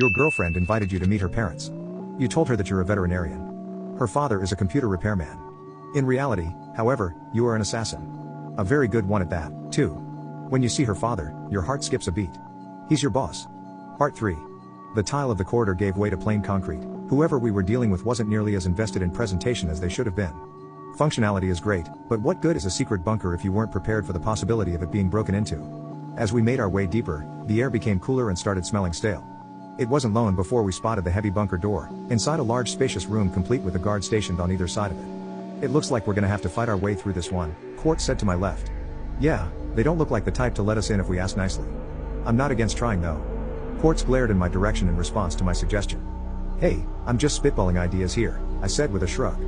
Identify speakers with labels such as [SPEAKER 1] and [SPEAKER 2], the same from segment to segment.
[SPEAKER 1] Your girlfriend invited you to meet her parents. You told her that you're a veterinarian. Her father is a computer repairman. In reality, however, you are an assassin. A very good one at that, too. When you see her father, your heart skips a beat. He's your boss. Part 3. The tile of the corridor gave way to plain concrete. Whoever we were dealing with wasn't nearly as invested in presentation as they should have been. Functionality is great, but what good is a secret bunker if you weren't prepared for the possibility of it being broken into? As we made our way deeper, the air became cooler and started smelling stale. It wasn't long before we spotted the heavy bunker door, inside a large spacious room complete with a guard stationed on either side of it. It looks like we're gonna have to fight our way through this one, Quartz said to my left. Yeah, they don't look like the type to let us in if we ask nicely. I'm not against trying though. Quartz glared in my direction in response to my suggestion. Hey, I'm just spitballing ideas here, I said with a shrug.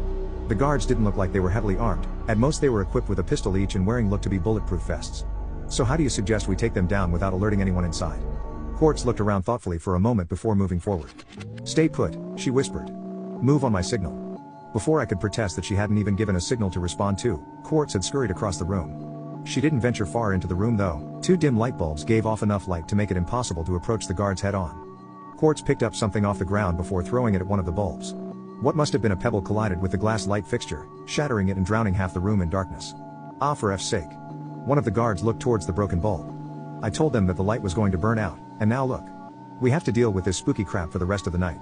[SPEAKER 1] The guards didn't look like they were heavily armed, at most they were equipped with a pistol each and wearing looked to be bulletproof vests. So how do you suggest we take them down without alerting anyone inside? Quartz looked around thoughtfully for a moment before moving forward. Stay put, she whispered. Move on my signal. Before I could protest that she hadn't even given a signal to respond to, Quartz had scurried across the room. She didn't venture far into the room though, 2 dim light bulbs gave off enough light to make it impossible to approach the guards head on. Quartz picked up something off the ground before throwing it at one of the bulbs. What must have been a pebble collided with the glass light fixture, shattering it and drowning half the room in darkness. Ah, for F's sake. One of the guards looked towards the broken bulb. I told them that the light was going to burn out, and now look. We have to deal with this spooky crap for the rest of the night.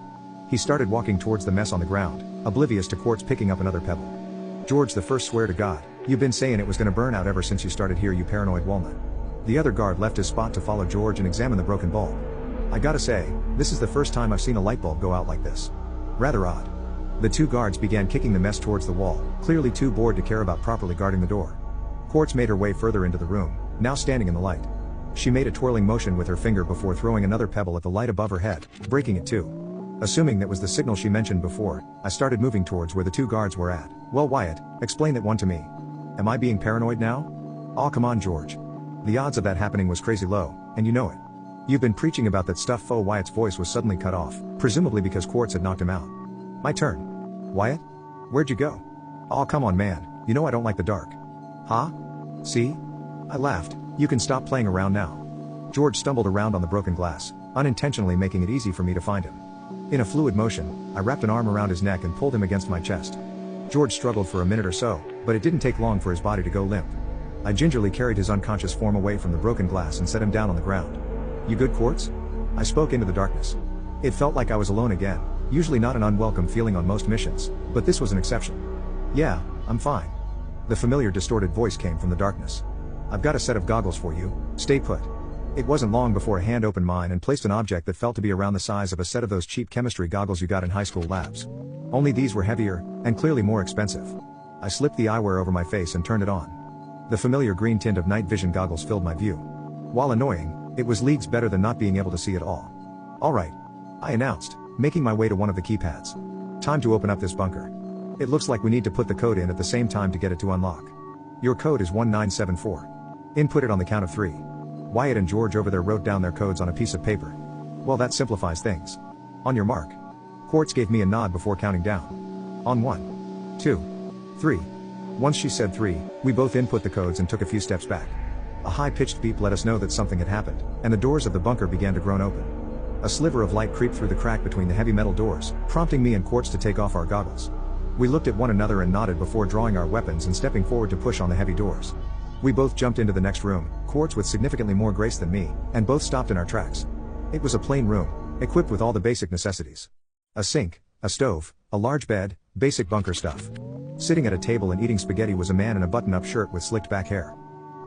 [SPEAKER 1] He started walking towards the mess on the ground, oblivious to Quartz picking up another pebble. George the First, swear to God, you've been saying it was gonna burn out ever since you started here, you paranoid walnut. The other guard left his spot to follow George and examine the broken bulb. I gotta say, this is the first time I've seen a light bulb go out like this. Rather odd. The 2 guards began kicking the mess towards the wall, clearly too bored to care about properly guarding the door. Quartz made her way further into the room, now standing in the light. She made a twirling motion with her finger before throwing another pebble at the light above her head, breaking it too. Assuming that was the signal she mentioned before, I started moving towards where the 2 guards were at. Well, Wyatt, explain that one to me. Am I being paranoid now? Aw, come on, George. The odds of that happening was crazy low, and you know it. You've been preaching about that stuff. Wyatt's voice was suddenly cut off, presumably because Quartz had knocked him out. My turn. Wyatt? Where'd you go? Aw, come on, man, you know I don't like the dark. Huh? See? I laughed. You can stop playing around now. George stumbled around on the broken glass, unintentionally making it easy for me to find him. In a fluid motion, I wrapped an arm around his neck and pulled him against my chest. George struggled for a minute or so, but it didn't take long for his body to go limp. I gingerly carried his unconscious form away from the broken glass and set him down on the ground. You good, Quartz? I spoke into the darkness. It felt like I was alone again, usually not an unwelcome feeling on most missions, but this was an exception. Yeah, I'm fine. The familiar distorted voice came from the darkness. I've got a set of goggles for you, stay put. It wasn't long before a hand opened mine and placed an object that felt to be around the size of a set of those cheap chemistry goggles you got in high school labs. Only these were heavier, and clearly more expensive. I slipped the eyewear over my face and turned it on. The familiar green tint of night vision goggles filled my view. While annoying, it was leagues better than not being able to see at all. Alright, I announced, making my way to one of the keypads. Time to open up this bunker. It looks like we need to put the code in at the same time to get it to unlock. Your code is 1974. Input it on the count of 3. Wyatt and George over there wrote down their codes on a piece of paper. Well, that simplifies things. On your mark. Quartz gave me a nod before counting down. On 1, 2, 3. Once she said 3, we both input the codes and took a few steps back. A high-pitched beep let us know that something had happened, and the doors of the bunker began to groan open. A sliver of light creeped through the crack between the heavy metal doors, prompting me and Quartz to take off our goggles. We looked at one another and nodded before drawing our weapons and stepping forward to push on the heavy doors. We both jumped into the next room, Quartz with significantly more grace than me, and both stopped in our tracks. It was a plain room, equipped with all the basic necessities. A sink, a stove, a large bed, basic bunker stuff. Sitting at a table and eating spaghetti was a man in a button-up shirt with slicked back hair.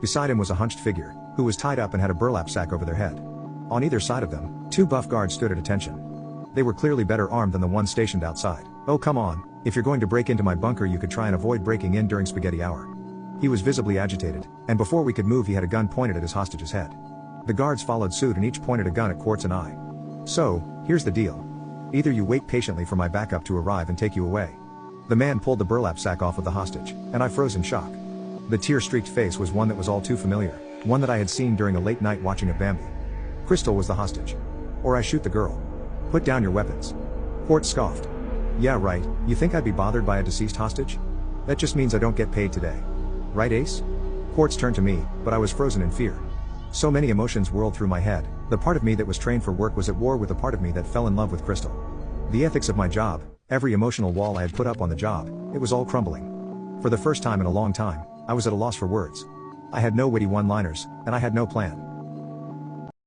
[SPEAKER 1] Beside him was a hunched figure, who was tied up and had a burlap sack over their head. On either side of them, 2 buff guards stood at attention. They were clearly better armed than the one stationed outside. Oh come on, if you're going to break into my bunker you could try and avoid breaking in during spaghetti hour. He was visibly agitated, and before we could move he had a gun pointed at his hostage's head. The guards followed suit and each pointed a gun at Quartz and I. So, here's the deal. Either you wait patiently for my backup to arrive and take you away. The man pulled the burlap sack off of the hostage, and I froze in shock. The tear-streaked face was one that was all too familiar, one that I had seen during a late night watching of Bambi. Crystal was the hostage. Or I shoot the girl. Put down your weapons. Quartz scoffed. Yeah right, you think I'd be bothered by a deceased hostage? That just means I don't get paid today. Right, Ace? Quartz turned to me, but I was frozen in fear. So many emotions whirled through my head. The part of me that was trained for work was at war with the part of me that fell in love with Crystal. The ethics of my job, every emotional wall I had put up on the job, it was all crumbling. For the first time in a long time, I was at a loss for words. I had no witty one-liners, and I had no plan.